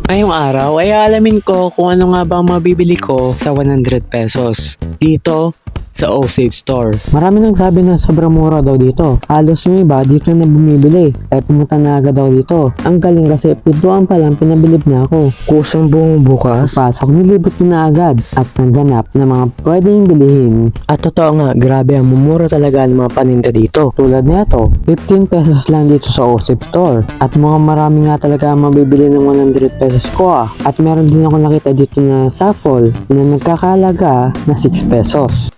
Ngayong araw ay aalamin ko kung ano nga ba ang mabibili ko sa 100 pesos dito sa O-Save Store. Marami nang sabi na sobrang mura daw dito. Halos yung iba dito na bumibili. Kaya pumunta na agad daw dito. Ang galing kasi pintuan pa lang pinabilib na ako. Kusang buong bukas. Pasok nilibot ko na agad at nagganap na mga pwedeng bilihin. At totoo nga, grabe ang mumura talaga ng mga paninda dito. Tulad nito, 15 pesos lang dito sa O-Save Store. At mga marami nga talaga ang mabibili ng 100 pesos ko At meron din ako nakita dito na saffol na nagkakalaga na 6 pesos.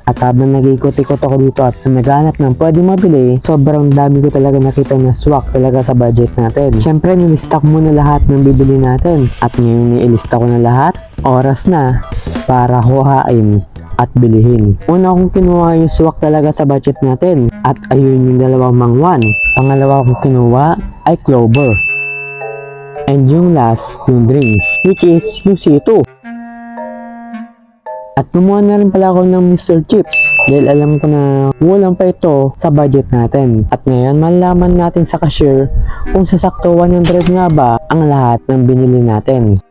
At habang nag-ikot-ikot ako dito at naghanap ng pwedeng mabili, sobrang dami ko talaga nakita na swak talaga sa budget natin. Siyempre, nilista ko muna lahat ng bibili natin. At ngayon nilista ko na lahat, oras na para huhain at bilihin. Una kong kinuha yung swak talaga sa budget natin. At ayun yung dalawang mangwan. Pangalawa kong kinuha ay clover. And yung last, yung drinks, which is yung C2. At kumuha na rin pala ako ng Mr. Chips dahil alam ko na kulang pa ito sa budget natin. At ngayon malalaman natin sa cashier kung sasakto 100 nga ba ang lahat ng binili natin.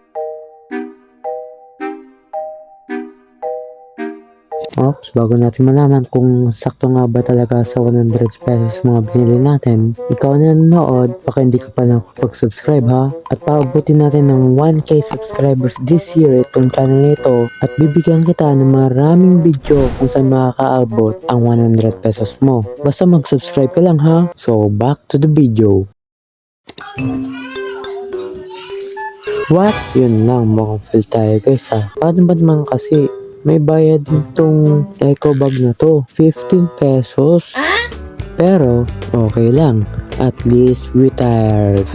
Oops, bago natin malaman kung sakto nga ba talaga sa 100 pesos mga binili natin, ikaw na nanonood, baka hindi ka pa nakapag-subscribe ha, at paabutin natin ng 1k subscribers this year itong channel nito at bibigyan kita ng maraming video kung saan makakaabot ang 100 pesos mo. Basta mag-subscribe ka lang ha. So back to the video. What? Yun lang, mukhang fail tayo guys ha. Paano ba naman kasi may bayad din tong eco bag na to, 15 pesos. Pero okay lang, at least we tired.